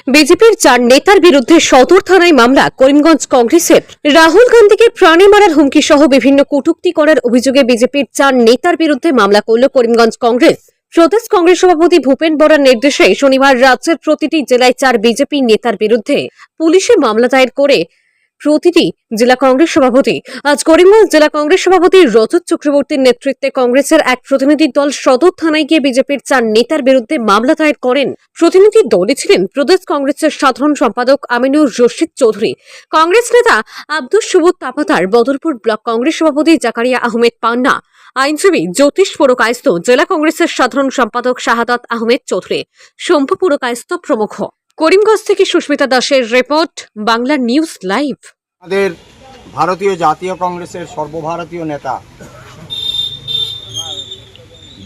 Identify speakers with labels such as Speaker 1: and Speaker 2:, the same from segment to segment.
Speaker 1: বিজেপির 4 নেতার বিরুদ্ধে সদর থানায় মামলা। করিমগঞ্জ কংগ্রেসের রাহুল গান্ধীকে প্রাণে মারার হুমকি সহ বিভিন্ন কটূক্তি করার অভিযোগে বিজেপির 4 নেতার বিরুদ্ধে মামলা করল করিমগঞ্জ কংগ্রেস। প্রদেশ কংগ্রেস সভাপতি ভূপেন বরার নির্দেশে শনিবার রাজ্যের প্রতিটি জেলায় 4 বিজেপি নেতার বিরুদ্ধে পুলিশে মামলা দায়ের করে প্রতিটি জেলা কংগ্রেস সভাপতি। আজ করিমগঞ্জ জেলা কংগ্রেস সভাপতি রজত চক্রবর্তীর নেতৃত্বে কংগ্রেসের এক প্রতিনিধি দল সদর থানায় গিয়ে বিজেপির 4 নেতার বিরুদ্ধে মামলা দায়ের করেন। প্রতিনিধি দলে ছিলেন প্রদেশ কংগ্রেসের সাধারণ সম্পাদক আমিনুর রশিদ চৌধুরী, কংগ্রেস নেতা আব্দুস সুবুত তাপাতার, বদরপুর ব্লক কংগ্রেস সভাপতি জাকারিয়া আহমেদ পান্না, আইনজীবী জ্যোতিষ পুরকায়স্থ, জেলা কংগ্রেসের সাধারণ সম্পাদক শাহাদাত আহমেদ চৌধুরী, শম্ভু পুরকায়স্থ প্রমুখ। করিমগঞ্জ থেকে সুস্মিতা দাসের রিপোর্ট, বাংলা নিউজ লাইভ।
Speaker 2: আমাদের ভারতীয় জাতীয় কংগ্রেসের সর্বভারতীয় নেতা,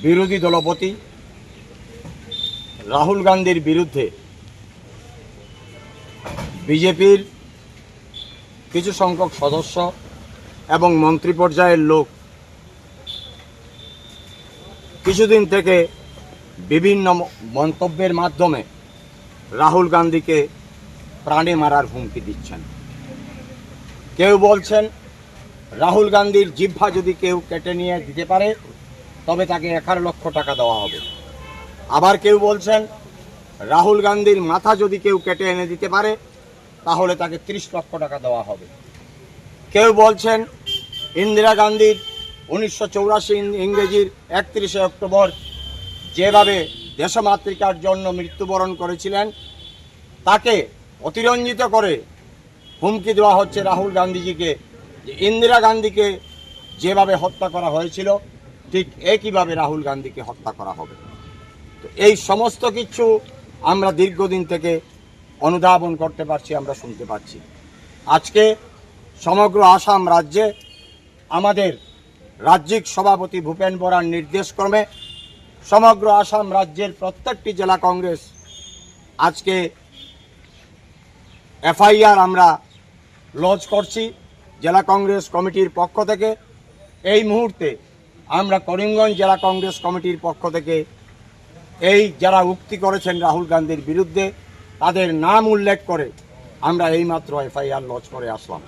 Speaker 2: বিরোধী দলপতি রাহুল গান্ধীর বিরুদ্ধে বিজেপির কিছু সংখ্যক সদস্য এবং মন্ত্রী পর্যায়ের লোক কিছুদিন থেকে বিভিন্ন মন্তব্যের মাধ্যমে রাহুল গান্ধীকে প্রাণে মারার হুমকি দিচ্ছেন। কেউ বলছেন রাহুল গান্ধীর জিহ্বা যদি কেউ কেটে নিয়ে দিতে পারে তবে তাকে 11 লক্ষ টাকা দেওয়া হবে। আবার কেউ বলছেন রাহুল গান্ধীর মাথা যদি কেউ কেটে এনে দিতে পারে তাহলে তাকে 30 লক্ষ টাকা দেওয়া হবে। কেউ বলছেন ইন্দিরা গান্ধীর 1984 ইংরেজির 31শে অক্টোবর যেভাবে দেশমাতৃকার জন্য মৃত্যুবরণ করেছিলেন তাকে অতিরঞ্জিত করে হুমকি দেওয়া হচ্ছে রাহুল গান্ধীজিকে, যে ইন্দিরা গান্ধীকে যেভাবে হত্যা করা হয়েছিল ঠিক একইভাবে রাহুল গান্ধীকে হত্যা করা হবে। তো এই সমস্ত কিছু আমরা দীর্ঘদিন থেকে অনুধাবন করতে পারছি, আমরা শুনতে পাচ্ছি। আজকে সমগ্র আসাম রাজ্যে আমাদের রাজ্যিক সভাপতি ভূপেন বরার নির্দেশক্রমে সমগ্র আসাম রাজ্যের প্রত্যেকটি জেলা কংগ্রেস আজকে এফআইআর আমরা লঞ্চ করছি জেলা কংগ্রেস কমিটির পক্ষ থেকে। এই মুহূর্তে আমরা করিমগঞ্জ জেলা কংগ্রেস কমিটির পক্ষ থেকে এই যারা উক্তি করেছেন রাহুল গান্ধীর বিরুদ্ধে তাদের নাম উল্লেখ করে আমরা এইমাত্র এফআইআর লঞ্চ করে আসলাম।